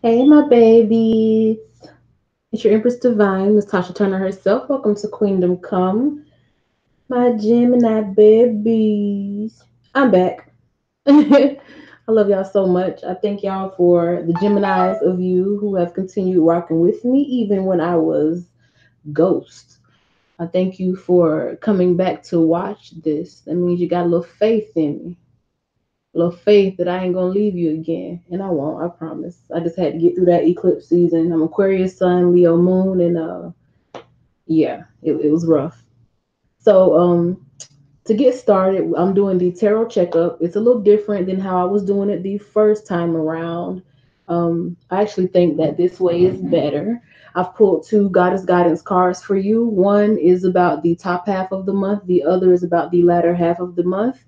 Hey, my babies. It's your Empress Divine, Miss Tasha Turner herself. Welcome to Queendom Come, my Gemini babies. I'm back. I love y'all so much. I thank y'all for the Geminis of you who have continued rocking with me even when I was ghost. I thank you for coming back to watch this. That means you got a little faith in me. Little faith that I ain't gonna leave you again, and I won't. I promise. I just had to get through that eclipse season. I'm Aquarius Sun, Leo Moon, and yeah, it was rough. So to get started, I'm doing the tarot checkup. It's a little different than how I was doing it the first time around. I actually think that this way is better. I've pulled two Goddess Guidance cards for you. One is about the top half of the month. The other is about the latter half of the month.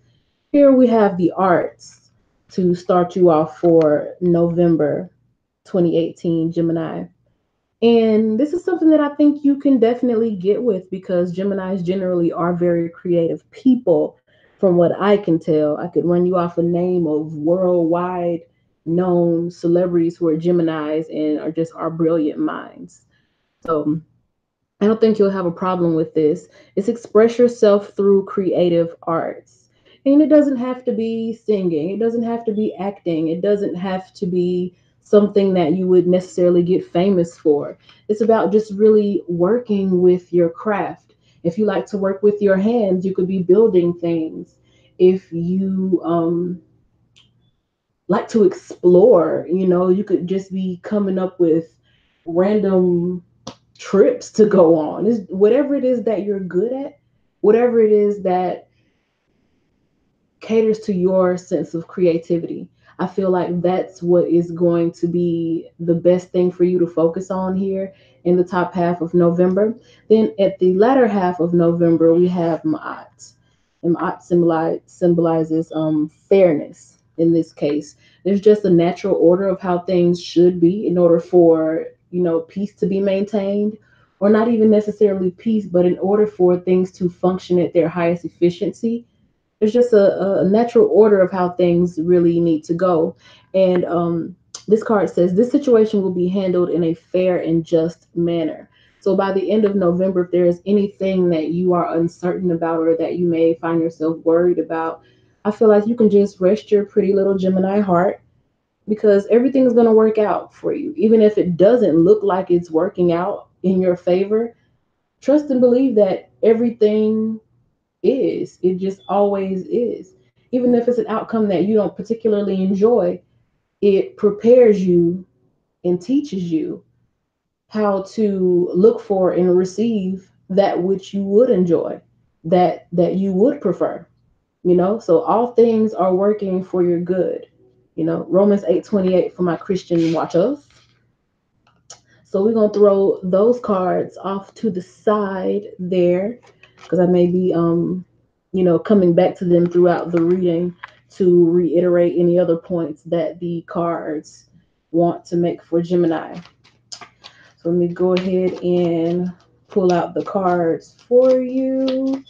Here we have the arts to start you off for November 2018, Gemini. And this is something that I think you can definitely get with because Geminis generally are very creative people. From what I can tell, I could run you off a name of worldwide known celebrities who are Geminis and are just our brilliant minds. So I don't think you'll have a problem with this. It's express yourself through creative arts. And it doesn't have to be singing, it doesn't have to be acting, it doesn't have to be something that you would necessarily get famous for. It's about just really working with your craft. If you like to work with your hands, you could be building things. If you like to explore, you could just be coming up with random trips to go on. It's whatever it is that you're good at, whatever it is that caters to your sense of creativity. I feel like that's what is going to be the best thing for you to focus on here in the top half of November. Then at the latter half of November, we have Ma'at. And Ma'at symbolizes fairness in this case. There's just a natural order of how things should be in order for, peace to be maintained, or not even necessarily peace, but in order for things to function at their highest efficiency. There's just a natural order of how things really need to go. And this card says this situation will be handled in a fair and just manner. So by the end of November, if there is anything that you are uncertain about or that you may find yourself worried about, I feel like you can just rest your pretty little Gemini heart because everything is going to work out for you. Even if it doesn't look like it's working out in your favor, trust and believe that everything is. It just always is. Even if it's an outcome that you don't particularly enjoy, it prepares you and teaches you how to look for and receive that which you would enjoy, that you would prefer. So all things are working for your good. Romans 8:28 for my Christian watchers. So we're gonna throw those cards off to the side there because I may be coming back to them throughout the reading to reiterate any other points that the cards want to make for Gemini. So let me go ahead and pull out the cards for you.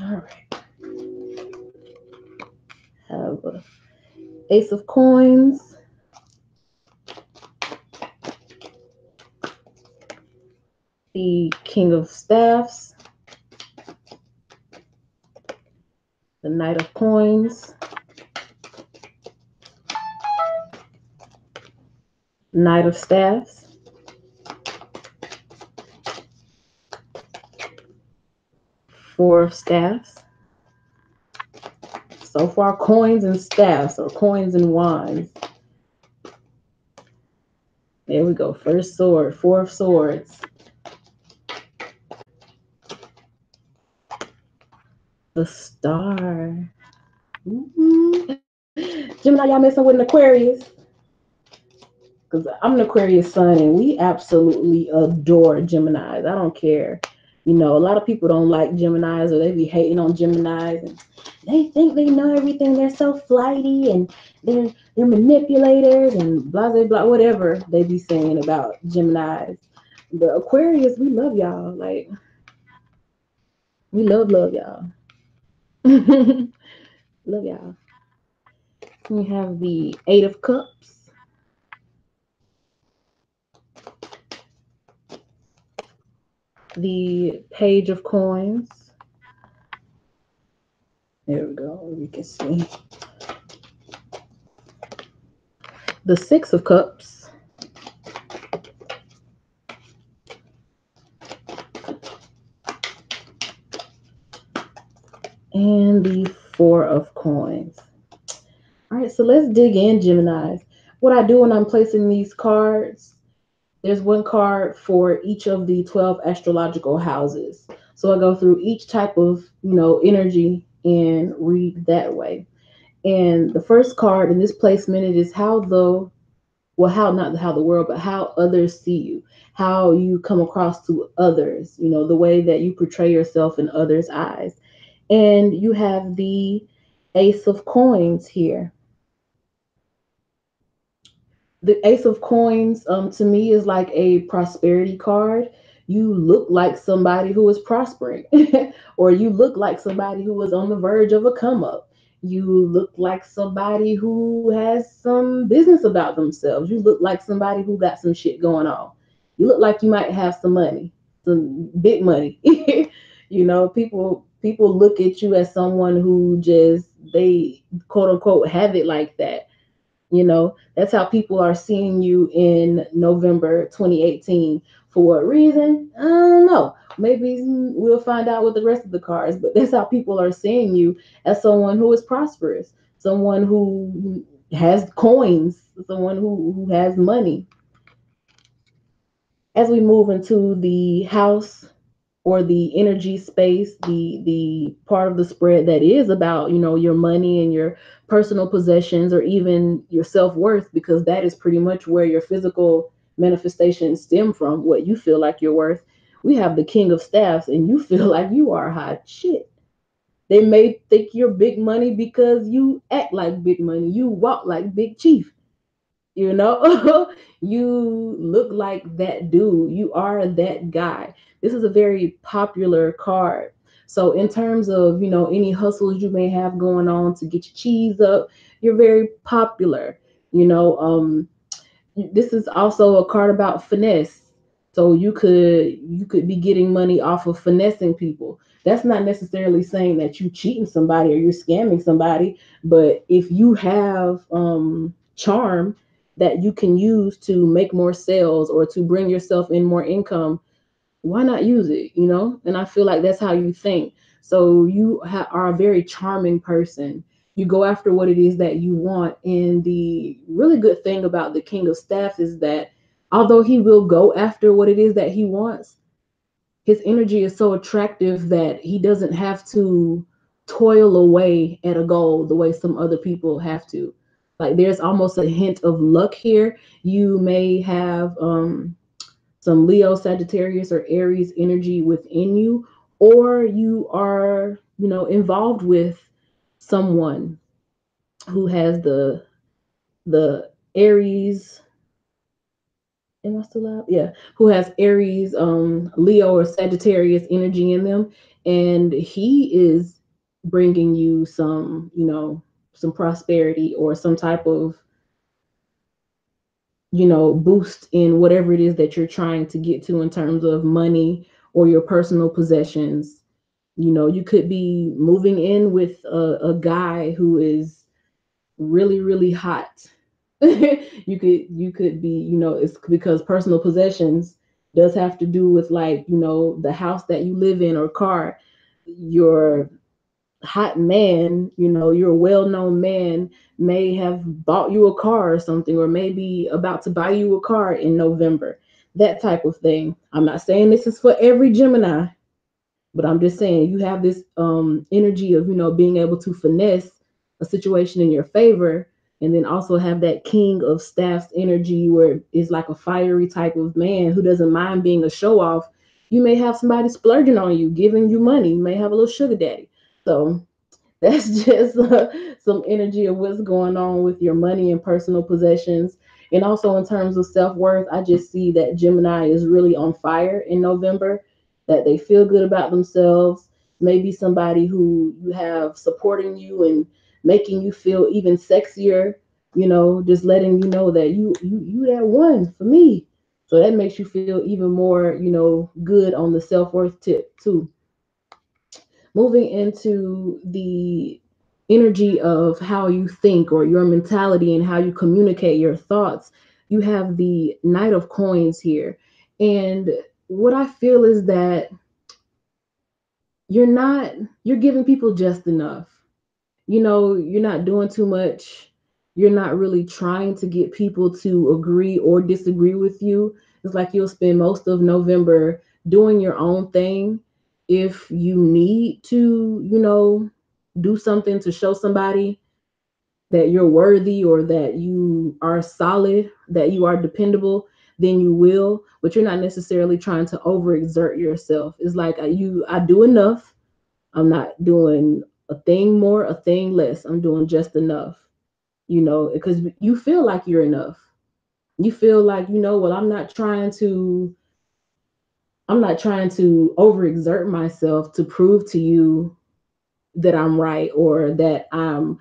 All right. Have a Ace of Coins, the King of Staffs, the Knight of Coins, Knight of Staffs, Four of Staffs. So far, coins and staffs or coins and wands. There we go. First sword, Four of Swords, the Star. Gemini, y'all messing with an Aquarius? Because I'm an Aquarius sun and we absolutely adore Geminis. I don't care. A lot of people don't like Geminis or they be hating on Geminis and they think they know everything. They're so flighty and they're manipulators and blah blah blah whatever they be saying about Geminis. But Aquarius, we love y'all. Like we love y'all. Love y'all. We have the Eight of Cups, the Page of Coins. There we go. We can see the Six of Cups, and the Four of Coins. All right, so let's dig in, Geminis. What I do when I'm placing these cards, there's one card for each of the 12 astrological houses. So I go through each type of, energy and read that way. And the first card in this placement, it is how the, well, how, not how the world, but how others see you, how you come across to others, the way that you portray yourself in others' eyes. And you have the Ace of Coins here. The Ace of Coins, to me, is like a prosperity card. You look like somebody who is prospering, or you look like somebody who is on the verge of a come up. You look like somebody who has some business about themselves. You look like somebody who got some shit going on. You look like you might have some money, some big money. People look at you as someone who just, they quote unquote have it like that. That's how people are seeing you in November 2018. For what reason? I don't know. Maybe we'll find out with the rest of the cards, but that's how people are seeing you, as someone who is prosperous, someone who has coins, someone who has money. As we move into the house, or the energy space, the part of the spread that is about, your money and your personal possessions, or even your self-worth, because that is pretty much where your physical manifestations stem from, what you feel like you're worth. We have the King of Staffs, and you feel like you are hot shit. They may think you're big money because you act like big money, you walk like Big Chief. You look like that dude, you are that guy. This is a very popular card. So in terms of, any hustles you may have going on to get your cheese up, you're very popular. This is also a card about finesse. So you could be getting money off of finessing people. That's not necessarily saying that you cheating somebody or you're scamming somebody, but if you have charm that you can use to make more sales or to bring yourself in more income, why not use it? And I feel like that's how you think. So you are a very charming person. You go after what it is that you want. And the really good thing about the King of Staffs is that although he will go after what it is that he wants, his energy is so attractive that he doesn't have to toil away at a goal the way some other people have to. Like, there's almost a hint of luck here. You may have some Leo, Sagittarius, or Aries energy within you, or you are, involved with someone who has the Aries. Am I still out? Yeah, who has Aries, Leo, or Sagittarius energy in them, and he is bringing you some, some prosperity or some type of, boost in whatever it is that you're trying to get to in terms of money or your personal possessions. You could be moving in with a guy who is really, really hot. You could be, it's because personal possessions does have to do with, like, the house that you live in or car. Your hot man, you're a well-known man, may have bought you a car or something, or maybe about to buy you a car in November. That type of thing. I'm not saying this is for every Gemini, but I'm just saying you have this energy of, being able to finesse a situation in your favor, and then also have that King of Staffs energy where it's like a fiery type of man who doesn't mind being a show off. You may have somebody splurging on you, giving you money. You may have a little sugar daddy. So that's just some energy of what's going on with your money and personal possessions. And also in terms of self-worth, I just see that Gemini is really on fire in November, that they feel good about themselves. Maybe somebody who you have supporting you and making you feel even sexier, just letting you know that you that one for me. So that makes you feel even more, good on the self-worth tip too. Moving into the energy of how you think or your mentality and how you communicate your thoughts, you have the Knight of Coins here. And what I feel is that you're not, you're giving people just enough. You're not doing too much. You're not really trying to get people to agree or disagree with you. It's like you'll spend most of November doing your own thing. If you need to, do something to show somebody that you're worthy or that you are solid, that you are dependable, then you will, but you're not necessarily trying to overexert yourself. It's like I do enough. I'm not doing a thing more, a thing less. I'm doing just enough, because you feel like you're enough. You feel like, well, I'm not trying to overexert myself to prove to you that I'm right or that I'm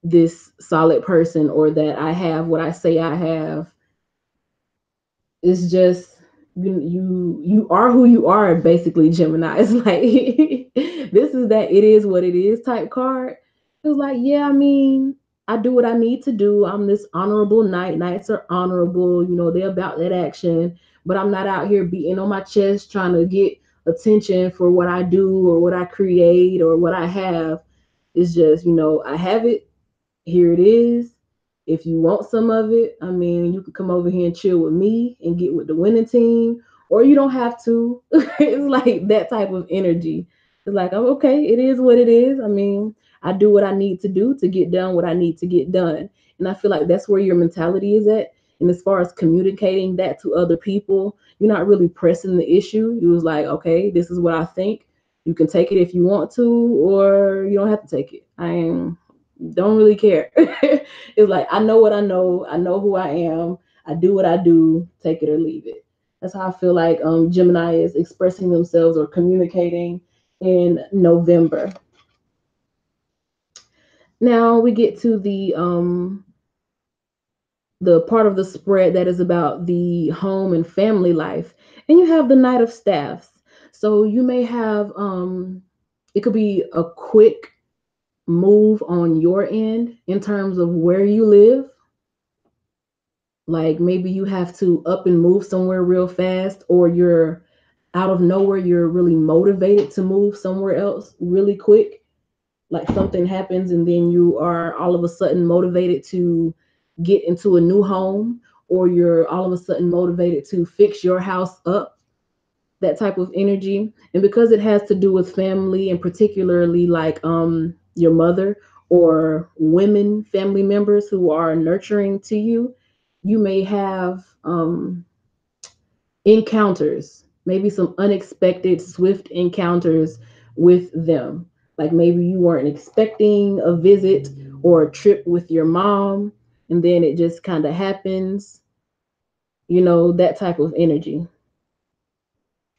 this solid person or that I have what I say I have. It's just you are who you are, basically. Gemini, it's like this is that it is what it is type card. It was like, yeah, I mean, I do what I need to do. I'm this honorable knight. Knights are honorable, they're about that action, but I'm not out here beating on my chest trying to get attention for what I do or what I create or what I have. It's just, I have it, here it is. If you want some of it, I mean, you can come over here and chill with me and get with the winning team, or you don't have to. It's like that type of energy. It's like, I'm okay, it is what it is. I mean, I do what I need to do to get done what I need to get done. And I feel like that's where your mentality is at. And as far as communicating that to other people, you're not really pressing the issue. You was like, okay, this is what I think. You can take it if you want to, or you don't have to take it. Don't really care. It's like I know what I know. I know who I am. I do what I do. Take it or leave it. That's how I feel like Gemini is expressing themselves or communicating in November. Now we get to the part of the spread that is about the home and family life, and you have the Knight of Staffs. So you may have it could be a quick move on your end in terms of where you live. Like maybe you have to up and move somewhere real fast, or you're out of nowhere, you're really motivated to move somewhere else really quick. Like something happens, and then you are all of a sudden motivated to get into a new home, or you're all of a sudden motivated to fix your house up, that type of energy. And because it has to do with family, and particularly like your mother or women family members who are nurturing to you, you may have encounters, maybe some unexpected swift encounters with them. Like maybe you weren't expecting a visit or a trip with your mom, and then it just kind of happens, that type of energy,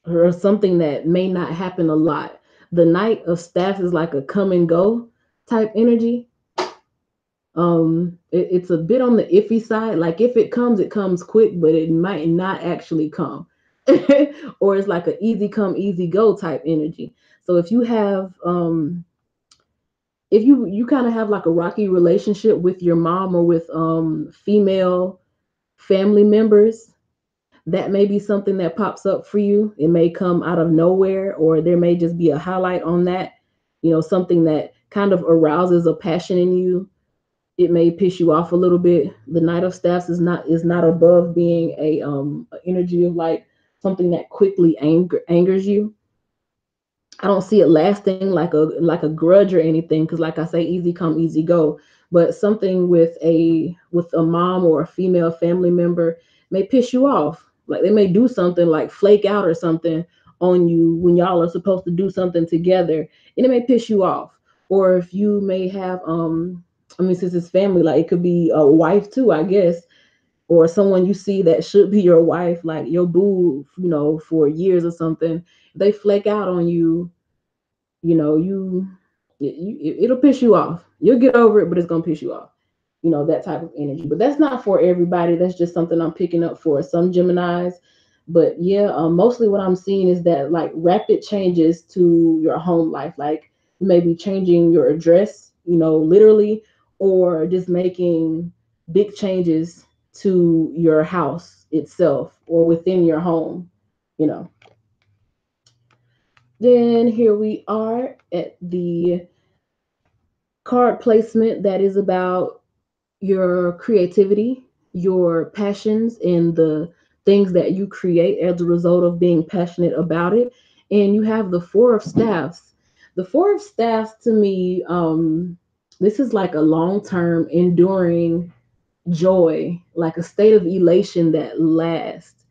or something that may not happen a lot. The Knight of Staff is like a come and go type energy. It's a bit on the iffy side. Like if it comes quick, but it might not actually come. Or it's like an easy come, easy go type energy. So if you kind of have like a rocky relationship with your mom or with female family members, that may be something that pops up for you. It may come out of nowhere, or there may just be a highlight on that, something that kind of arouses a passion in you. It may piss you off a little bit. The Knight of Staffs is not above being a energy of like something that quickly angers you. I don't see it lasting like a grudge or anything, because like I say, easy come, easy go. But something with a mom or a female family member may piss you off. Like they may do something like flake out or something on you when y'all are supposed to do something together, and it may piss you off. Or if you may have I mean, since it's family, like it could be a wife too, I guess, or someone you see that should be your wife, like your boo, for years or something. They flake out on you, you It'll piss you off. You'll get over it, but it's gonna piss you off. That type of energy. But that's not for everybody. That's just something I'm picking up for some Geminis. But yeah, mostly what I'm seeing is that like rapid changes to your home life, like maybe changing your address, literally, or just making big changes to your house itself or within your home, you know. Then here we are at the card placement that is about your creativity, your passions, and the things that you create as a result of being passionate about it. And you have the Four of Staffs. The Four of Staffs to me, this is like a long term, enduring joy, like a state of elation that lasts.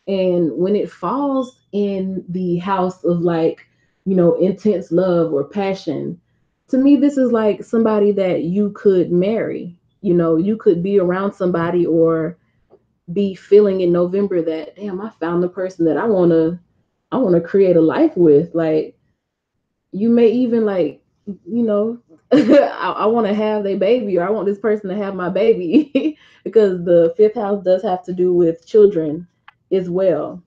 And when it falls in the house of like, intense love or passion, to me, this is like somebody that you could marry. You could be around somebody or be feeling in November that, damn, I found the person that I want to create a life with. Like, you may even like, you know, I want to have a baby, or I want this person to have my baby, because the fifth house does have to do with children as well.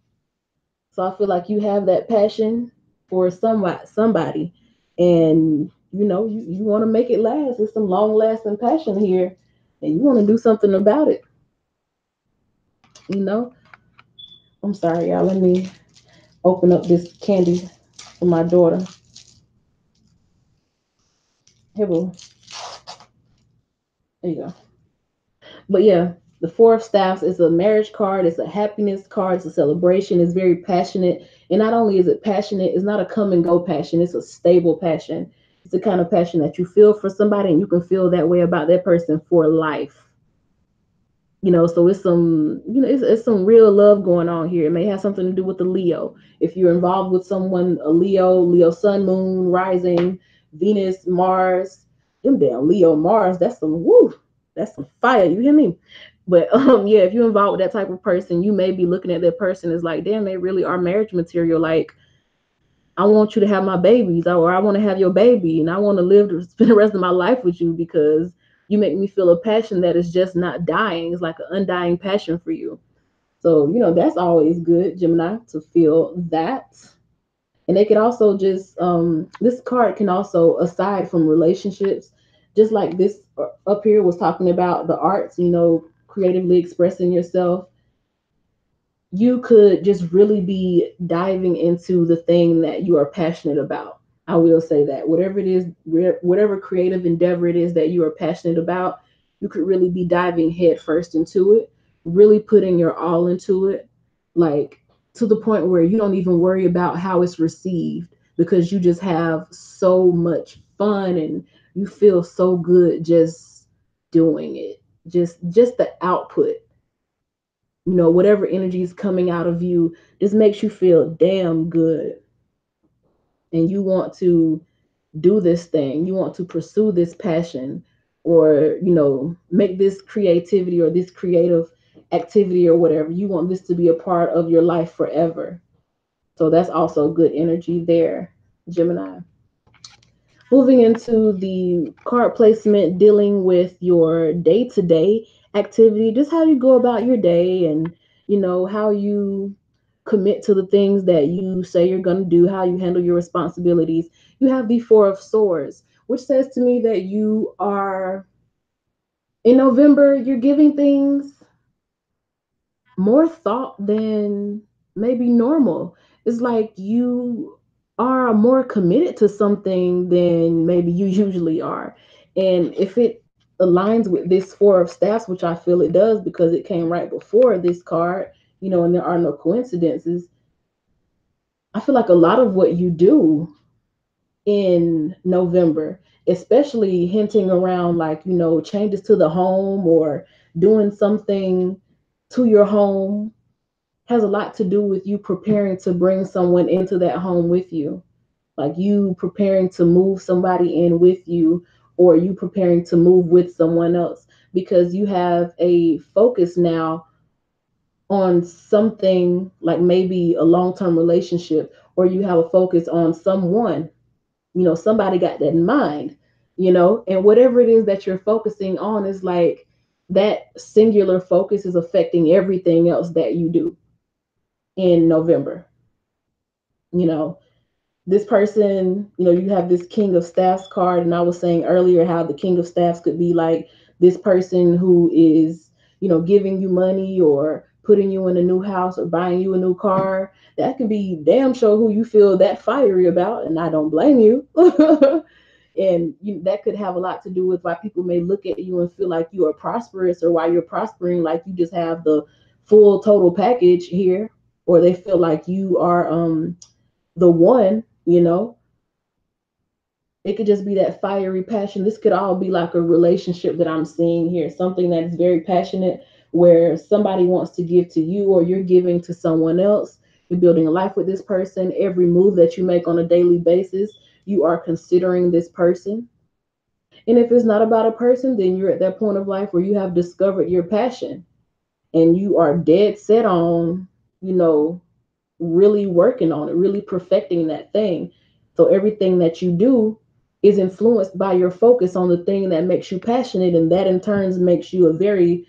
So I feel like you have that passion for somebody, and you want to make it last. There's some long lasting passion here, and you want to do something about it. You know, I'm sorry, y'all. Let me open up this candy for my daughter. Here, boo. There you go. But yeah, the Four of Staffs is a marriage card. It's a happiness card. It's a celebration. It's very passionate. And not only is it passionate, it's not a come and go passion. It's a stable passion. It's the kind of passion that you feel for somebody, and you can feel that way about that person for life. So it's some, it's some real love going on here. It may have something to do with the Leo. If you're involved with someone, a Leo sun, moon, rising, Venus, Mars, them damn Leo, Mars, that's some woo, that's some fire. You hear me? But yeah, if you're involved with that type of person, you may be looking at that person as like, damn, they really are marriage material. Like, I want you to have my babies, or I want to have your baby, and I want to live to spend the rest of my life with you, because you make me feel a passion that is just not dying. It's like an undying passion for you. So, that's always good, Gemini, to feel that. And they can also just, this card can also, aside from relationships, just like this up here was talking about the arts, creatively expressing yourself, you could just really be diving into the thing that you are passionate about. I will say that whatever it is, whatever creative endeavor it is that you are passionate about, you could really be diving head first into it, really putting your all into it, like to the point where you don't even worry about how it's received, because you just have so much fun and you feel so good just doing it. Just the output, whatever energy is coming out of you just makes you feel damn good, and you want to do this thing, you want to pursue this passion, or make this creativity or this creative activity or whatever. You want this to be a part of your life forever. So that's also good energy there, Gemini. Moving into the card placement dealing with your day-to-day activity, just how you go about your day, and how you commit to the things that you say you're going to do, how you handle your responsibilities. You have the Four of Swords, which says to me that you are, in November, you're giving things more thought than maybe normal. It's like you are more committed to something than maybe you usually are. And if it aligns with this Four of Staffs, which I feel it does because it came right before this card, and there are no coincidences, I feel like a lot of what you do in November, especially hinting around like, changes to the home or doing something to your home, has a lot to do with you preparing to bring someone into that home with you. Like you preparing to move somebody in with you, or you preparing to move with someone else, because you have a focus now on something like maybe a long term relationship, or you have a focus on someone. Somebody got that in mind, and whatever it is that you're focusing on is like that singular focus is affecting everything else that you do in November. You know, this person, you have this King of Staffs card, and I was saying earlier how the King of Staffs could be like this person who is, giving you money or putting you in a new house or buying you a new car. That can be damn sure who you feel that fiery about, and I don't blame you. And that could have a lot to do with why people may look at you and feel like you are prosperous, or why you're prospering like you just have the full total package here, or they feel like you are the one. It could just be that fiery passion. This could all be like a relationship that I'm seeing here, something that is very passionate, where somebody wants to give to you or you're giving to someone else. You're building a life with this person. Every move that you make on a daily basis, you are considering this person. And if it's not about a person, then you're at that point of life where you have discovered your passion and you are dead set on, you know, really working on it, really perfecting that thing. So everything that you do is influenced by your focus on the thing that makes you passionate, and that in turn makes you a very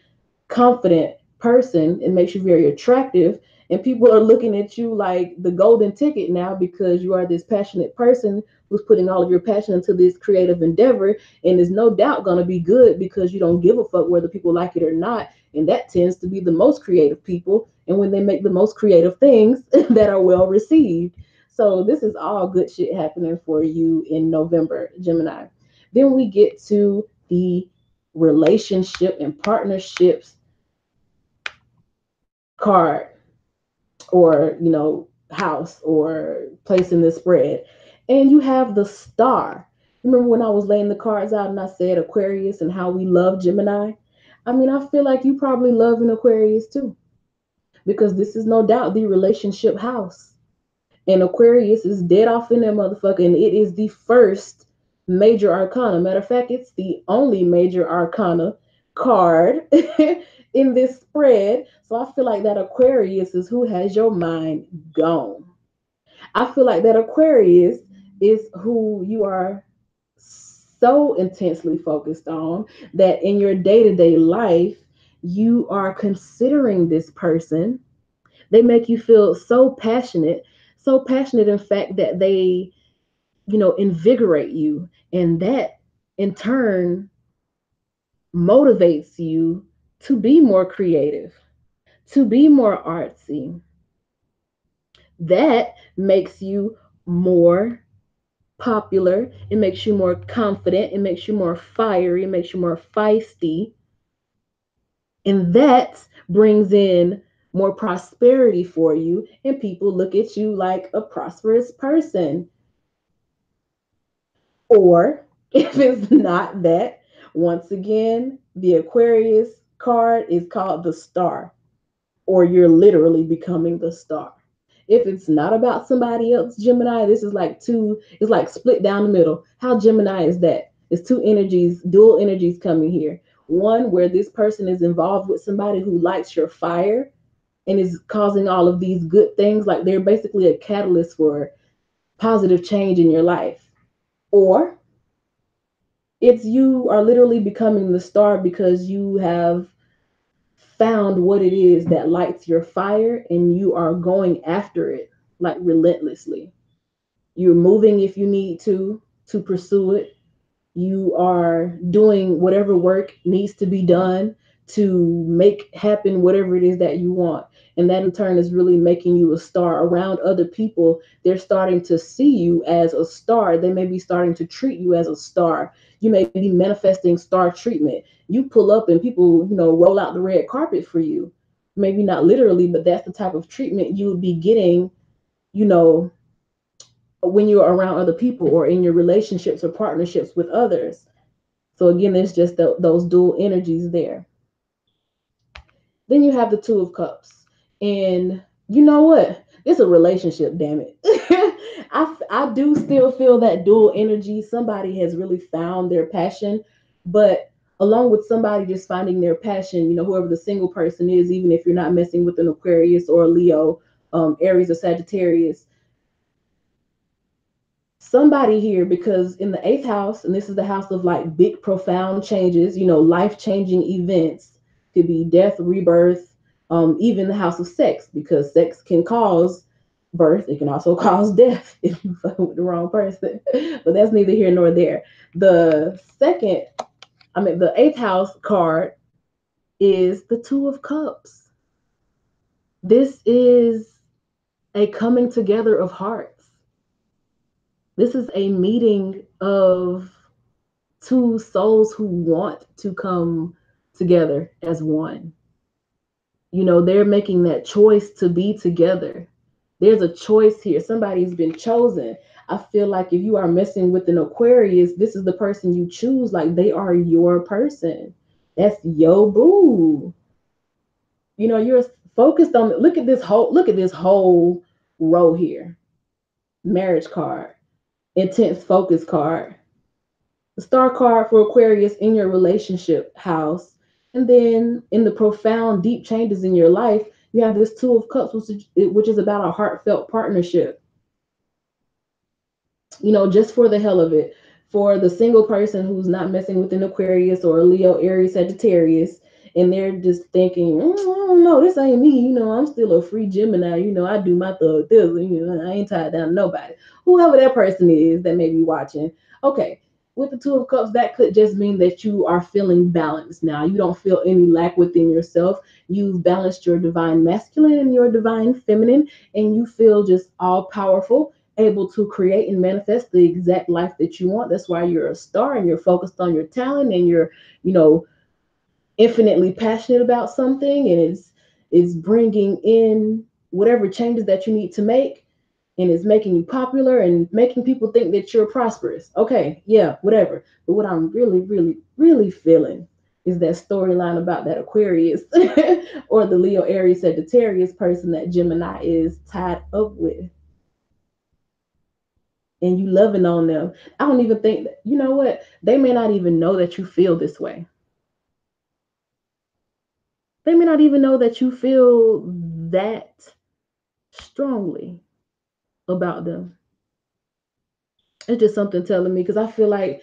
confident person. It makes you very attractive, and people are looking at you like the golden ticket now, because you are this passionate person who's putting all of your passion into this creative endeavor, and is no doubt going to be good because you don't give a fuck whether people like it or not. And that tends to be the most creative people, and when they make the most creative things that are well received. So this is all good shit happening for you in November, Gemini. Then we get to the relationship and partnerships card, or house, or place in the spread. And you have the star. Remember when I was laying the cards out and I said Aquarius and how we love Gemini? I mean, I feel like you probably love an Aquarius too, because this is no doubt the relationship house. And Aquarius is dead off in that motherfucker, and it is the first major arcana. Matter of fact, it's the only major arcana card in this spread. So I feel like that Aquarius is who has your mind gone. I feel like that Aquarius is who you are so intensely focused on that in your day to day life, you are considering this person. They make you feel so passionate, in fact, that they, invigorate you. And that in turn motivates you to be more creative, to be more artsy. That makes you more popular. It makes you more confident. It makes you more fiery. It makes you more feisty. And that brings in more prosperity for you. And people look at you like a prosperous person. Or if it's not that, once again, the Aquarius card is called the star, or you're literally becoming the star. If it's not about somebody else, Gemini, this is like it's like split down the middle. How Gemini is that? It's two energies, dual energies coming here. One where this person is involved with somebody who lights your fire and is causing all of these good things. Like they're basically a catalyst for positive change in your life. Or it's you are literally becoming the star because you have found what it is that lights your fire, and you are going after it like relentlessly. You're moving if you need to pursue it. You are doing whatever work needs to be done to make happen whatever it is that you want. And that in turn is really making you a star around other people. They're starting to see you as a star. They may be starting to treat you as a star. You may be manifesting star treatment. You pull up and people, roll out the red carpet for you. Maybe not literally, but that's the type of treatment you would be getting, you know, when you're around other people or in your relationships or partnerships with others. So again, there's just those dual energies there. Then you have the Two of Cups. And you know what? It's a relationship, damn it. I do still feel that dual energy. Somebody has really found their passion, but along with somebody just finding their passion, whoever the single person is, even if you're not messing with an Aquarius or a Leo, Aries or Sagittarius, somebody here, because in the eighth house, and this is the house of like big profound changes, life changing events, could be death, rebirth, even the house of sex, because sex can cause birth. It can also cause death if you fuck with the wrong person. But that's neither here nor there. The second, the eighth house card is the Two of Cups. This is a coming together of hearts. This is a meeting of two souls who want to come together as one. They're making that choice to be together. There's a choice here. Somebody's been chosen. I feel like if you are messing with an Aquarius, this is the person you choose. Like they are your person. That's your boo. You're focused on. Look at this whole row here. Marriage card, intense focus card, the star card for Aquarius in your relationship house. And then in the profound, deep changes in your life, you have this Two of Cups, which is about a heartfelt partnership. Just for the hell of it. For the single person who's not messing with an Aquarius or a Leo, Aries, Sagittarius, and they're just thinking, I don't know, this ain't me. I'm still a free Gemini. I do my thug this. I ain't tied down to nobody. Whoever that person is that may be watching. Okay, with the Two of Cups, that could just mean that you are feeling balanced now. You don't feel any lack within yourself. You've balanced your divine masculine and your divine feminine, and you feel just all powerful, able to create and manifest the exact life that you want. That's why you're a star and you're focused on your talent, and you're, you know, infinitely passionate about something, and it's bringing in whatever changes that you need to make, and it's making you popular and making people think that you're prosperous. Okay, yeah, whatever. But what I'm really, really, really feeling is that storyline about that Aquarius or the Leo, Aries, Sagittarius person that Gemini is tied up with, and you loving on them. I don't even think that, you know what? They may not even know that you feel this way. They may not even know that you feel that strongly about them. It's just something telling me, because I feel like,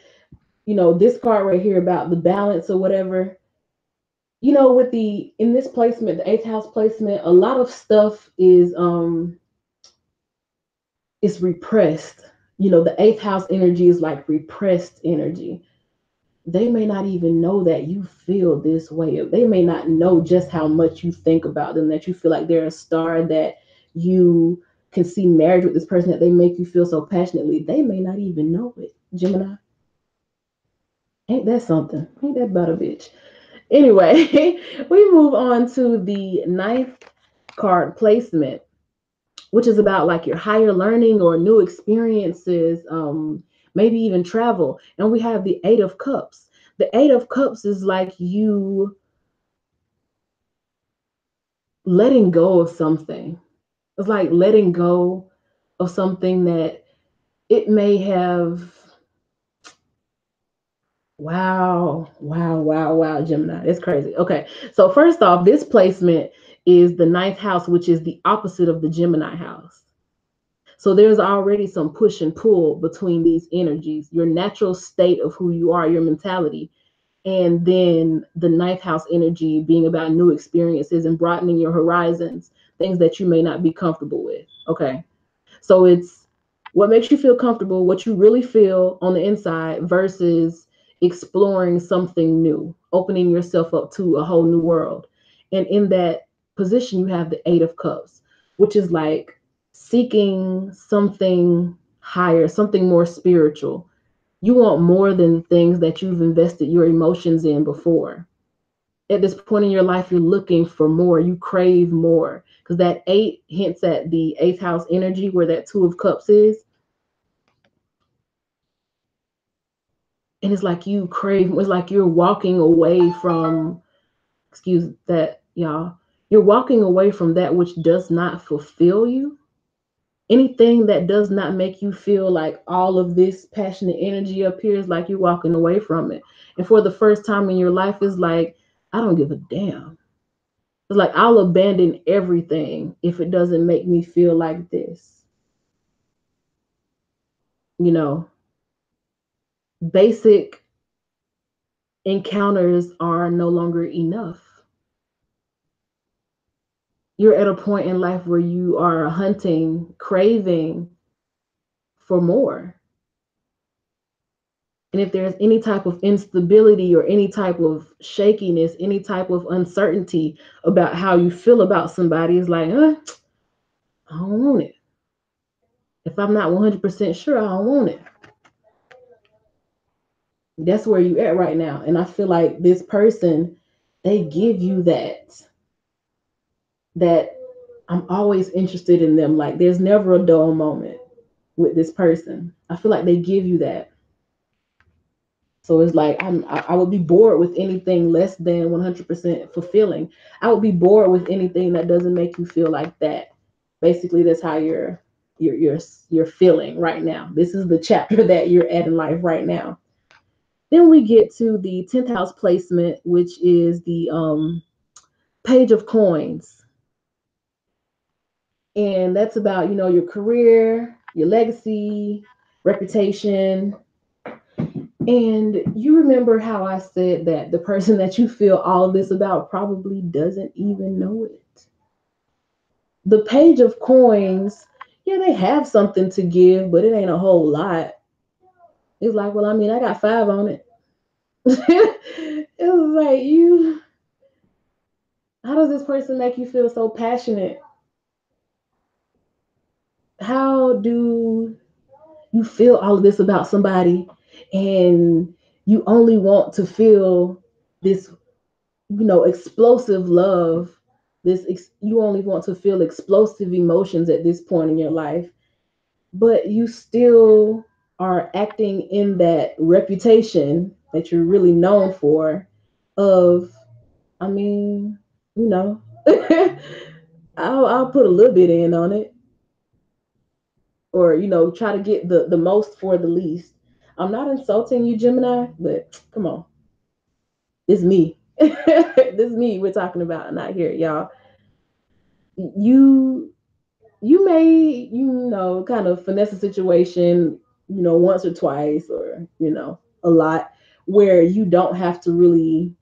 this card right here about the balance or whatever, with the in this placement, the eighth house placement, a lot of stuff is repressed. The eighth house energy is like repressed energy. They may not even know that you feel this way. They may not know just how much you think about them, that you feel like they're a star, that you can see marriage with this person, that they make you feel so passionately. They may not even know it. Gemini, ain't that something? Ain't that about a bitch? Anyway, we move on to the ninth card placement, which is about like your higher learning or new experiences, maybe even travel. And we have the Eight of Cups. The Eight of Cups is like you letting go of something. It's like letting go of something that it may have. Wow, wow, wow, wow, Gemini. It's crazy. Okay, so first off, this placement is the ninth house, which is the opposite of the Gemini house. So there's already some push and pull between these energies, your natural state of who you are, your mentality, and then the ninth house energy being about new experiences and broadening your horizons, things that you may not be comfortable with. Okay. So it's what makes you feel comfortable, what you really feel on the inside versus exploring something new, opening yourself up to a whole new world. And in that position, you have the Eight of Cups, which is like seeking something higher, something more spiritual. You want more than the things that you've invested your emotions in before. At this point in your life, you're looking for more. You crave more, because that eight hints at the eighth house energy where that Two of Cups is. And it's like you crave, it's like you're walking away from, excuse that, y'all. You're walking away from that which does not fulfill you. Anything that does not make you feel like all of this passionate energy appears, like you're walking away from it. And for the first time in your life, it's like, I don't give a damn. It's like, I'll abandon everything if it doesn't make me feel like this. You know, basic encounters are no longer enough. You're at a point in life where you are hunting, craving for more. And if there's any type of instability or any type of shakiness, any type of uncertainty about how you feel about somebody, it's like, I don't want it. If I'm not 100% sure, I don't want it. That's where you at right now. And I feel like this person, they give you that I'm always interested in them. Like there's never a dull moment with this person. I feel like they give you that. So it's like I would be bored with anything less than 100% fulfilling. I would be bored with anything that doesn't make you feel like that. Basically, that's how you're feeling right now. This is the chapter that you're at in life right now. Then we get to the 10th house placement, which is the page of coins. And that's about, your career, your legacy, reputation. And you remember how I said that the person that you feel all of this about probably doesn't even know it. The page of coins, yeah, they have something to give, but it ain't a whole lot. It's like, well, I mean, I got five on it. It was like, how does this person make you feel so passionate? How do you feel all of this about somebody and you only want to feel this, explosive love? You only want to feel explosive emotions at this point in your life, but you still are acting in that reputation that you're really known for of, I mean, you know, I'll put a little bit in on it, or try to get the most for the least. I'm not insulting you, Gemini, but come on, it's me. This is me we're talking about, not here, y'all. You may, kind of finesse a situation, once or twice, or a lot, where you don't have to really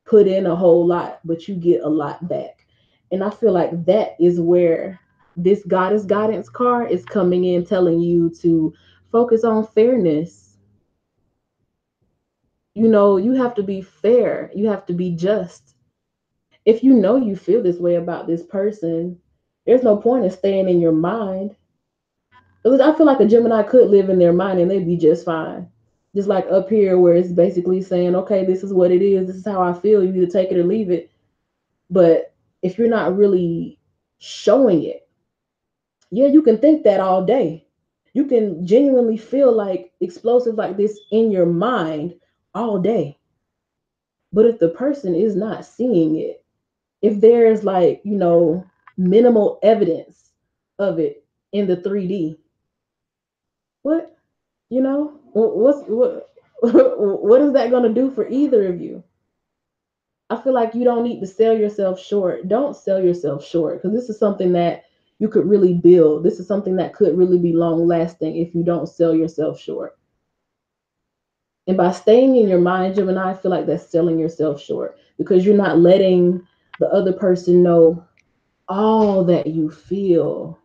put in a whole lot, but you get a lot back. And I feel like that is where this goddess guidance card is coming in, telling you to focus on fairness. You have to be fair, you have to be just. If you know you feel this way about this person, there's no point in staying in your mind. Because I feel like a Gemini could live in their mind and they'd be just fine. Just like up here, where it's basically saying, okay, this is what it is, this is how I feel, you either take it or leave it. But if you're not really showing it, yeah, you can think that all day. You can genuinely feel like explosive like this in your mind all day. But if the person is not seeing it, if there's like, minimal evidence of it in the 3D, what, what what is that going to do for either of you? I feel like you don't need to sell yourself short. Don't sell yourself short, because this is something that you could really build. This is something that could really be long lasting if you don't sell yourself short. And by staying in your mind, Gemini, I feel like that's selling yourself short, because you're not letting the other person know all that you feel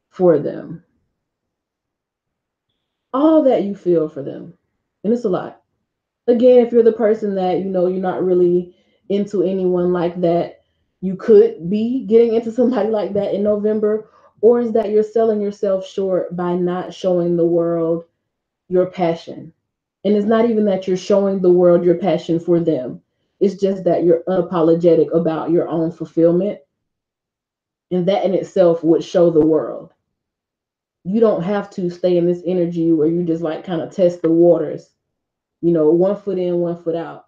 for them. All that you feel for them. And it's a lot. Again, if you're the person that, you're not really into anyone like that, you could be getting into somebody like that in November. Or is that you're selling yourself short by not showing the world your passion? And it's not even that you're showing the world your passion for them. It's just that you're unapologetic about your own fulfillment. And that in itself would show the world. You don't have to stay in this energy where you just like kind of test the waters, 1 foot in, 1 foot out.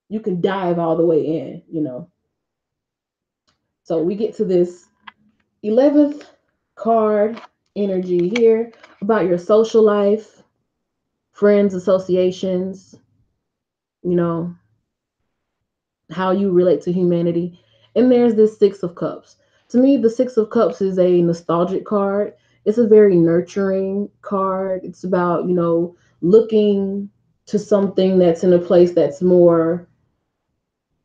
You can dive all the way in. So we get to this 11th card energy here about your social life, friends, associations, you know, how you relate to humanity. And there's this 6 of Cups. To me, the 6 of Cups is a nostalgic card. It's a very nurturing card. It's about, looking to something that's in a place that's more,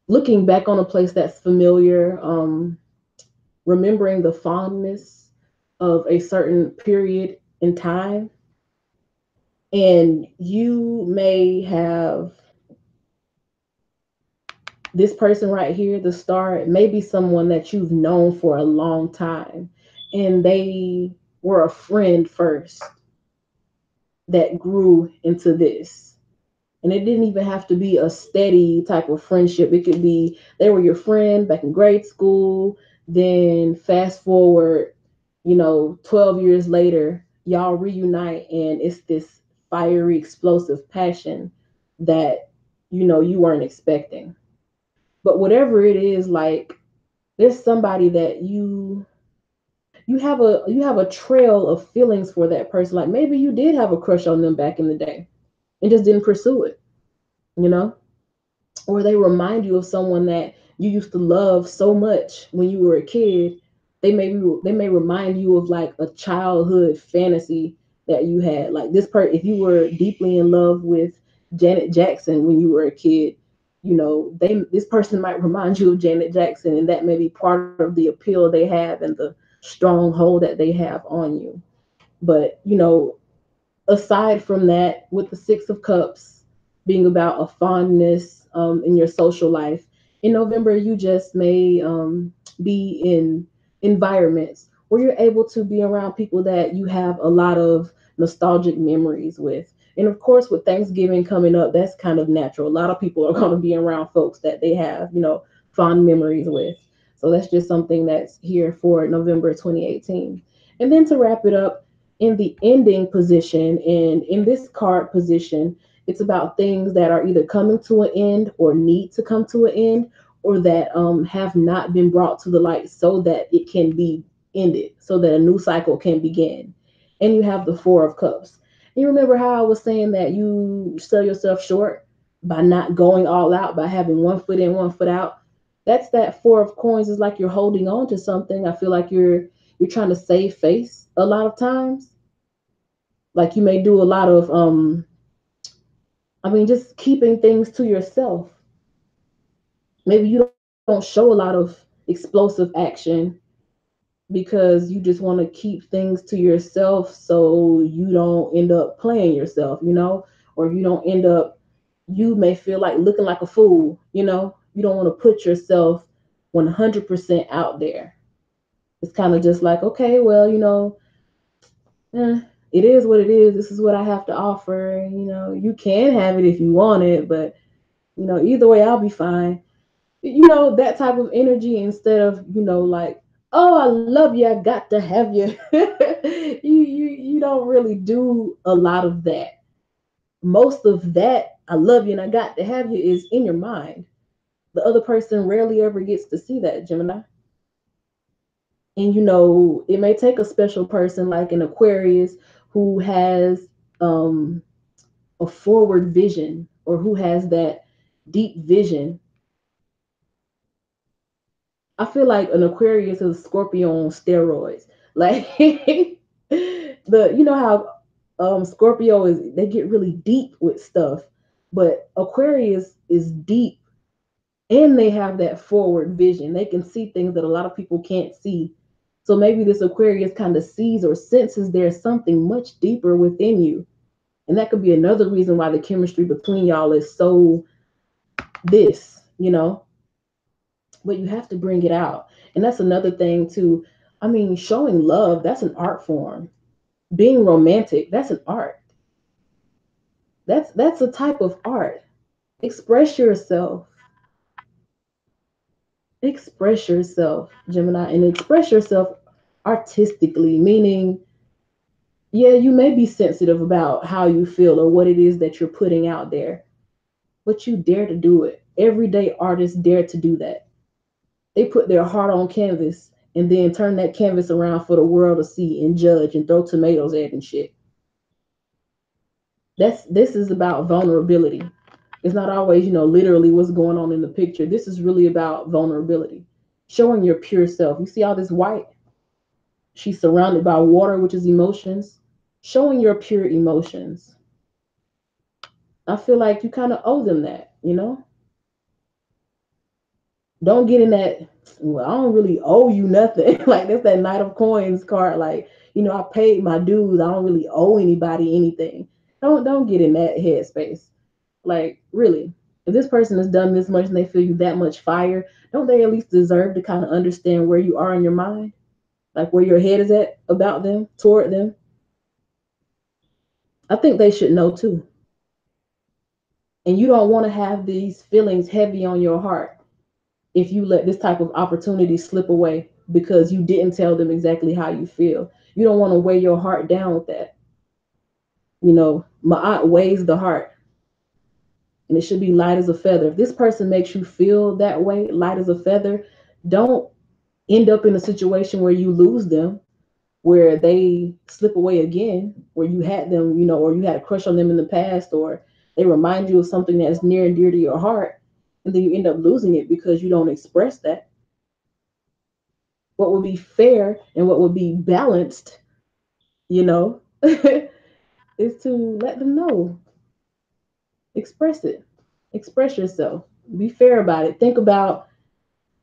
looking back on a place that's familiar, remembering the fondness of a certain period in time. And you may have this person right here, the star, may be someone that you've known for a long time, and they were a friend first that grew into this. And it didn't even have to be a steady type of friendship. It could be they were your friend back in grade school, then fast forward, 12 years later, y'all reunite, and it's this fiery, explosive passion that, you weren't expecting. But whatever it is, like, there's somebody that you have a trail of feelings for that person. Like maybe you did have a crush on them back in the day and just didn't pursue it, you know? Or they remind you of someone that you used to love so much when you were a kid. They may remind you of like a childhood fantasy that you had. Like if you were deeply in love with Janet Jackson when you were a kid, this person might remind you of Janet Jackson, and that may be part of the appeal they have and the stronghold that they have on you. But aside from that, with the Six of Cups being about a fondness in your social life, in November, you just may be in environments where you're able to be around people that you have a lot of nostalgic memories with. And of course, with Thanksgiving coming up, that's kind of natural. A lot of people are going to be around folks that they have, fond memories with. So that's just something that's here for November 2018. And then to wrap it up, in the ending position and in this card position, it's about things that are either coming to an end or need to come to an end, or that have not been brought to the light so that it can be ended, so that a new cycle can begin. And you have the Four of Cups. You remember how I was saying that you sell yourself short by not going all out, by having one foot in, one foot out? That's that Four of Coins. Is like you're holding on to something. I feel like you're trying to save face a lot of times. Like you may do a lot of just keeping things to yourself. Maybe you don't show a lot of explosive action because you just want to keep things to yourself so you don't end up playing yourself, or you don't end up, you may feel like looking like a fool, you don't want to put yourself 100% out there. It's kind of just like, okay, well, it is what it is. This is what I have to offer. You can have it if you want it, but either way, I'll be fine. That type of energy, instead of like, oh, I love you, I got to have you. You don't really do a lot of that. Most of that, I love you and I got to have you, is in your mind. The other person rarely ever gets to see that, Gemini. And it may take a special person like an Aquarius who has um a forward vision, or who has that deep vision. I feel like an Aquarius is a Scorpio on steroids. Like how Scorpio is, they get really deep with stuff, but Aquarius is deep, and they have that forward vision. They can see things that a lot of people can't see. So maybe this Aquarius kind of sees or senses there's something much deeper within you. And that could be another reason why the chemistry between y'all is so this. But you have to bring it out. And that's another thing too. Showing love, that's an art form. Being romantic, that's an art. That's a type of art. Express yourself. Express yourself, Gemini, and express yourself artistically, meaning, yeah, you may be sensitive about how you feel or what it is that you're putting out there, but you dare to do it. Everyday artists dare to do that. They put their heart on canvas and then turn that canvas around for the world to see and judge and throw tomatoes at and shit. This is about vulnerability. It's not always, literally what's going on in the picture. This is really about vulnerability. Showing your pure self. You see all this white? She's surrounded by water, which is emotions, showing your pure emotions. I feel like you kind of owe them that, you know? Don't get in that, well, I don't really owe you nothing. Like that's that Knight of Coins card. Like, I paid my dues. I don't really owe anybody anything. Don't get in that headspace. Like, really. If this person has done this much and they feel you that much fire, don't they at least deserve to kind of understand where you are in your mind? Like where your head is at about them, toward them? I think they should know too. And you don't want to have these feelings heavy on your heart if you let this type of opportunity slip away because you didn't tell them exactly how you feel. You don't want to weigh your heart down with that. My aunt weighs the heart and it should be light as a feather. If this person makes you feel that way, light as a feather, don't end up in a situation where you lose them, where they slip away again, where you had them, or you had a crush on them in the past, or they remind you of something that's near and dear to your heart, and then you end up losing it because you don't express that. What would be fair and what would be balanced, you know, is to let them know, express it, express yourself, be fair about it. Think about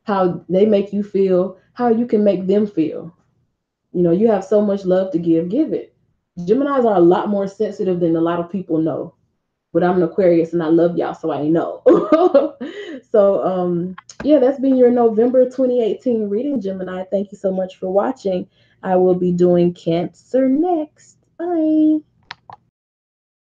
how they make you feel, how you can make them feel. You have so much love to give it. Geminis are a lot more sensitive than a lot of people know. But I'm an Aquarius and I love y'all, so I know. So, yeah, that's been your November 2018 reading, Gemini. Thank you so much for watching. I will be doing Cancer next. Bye.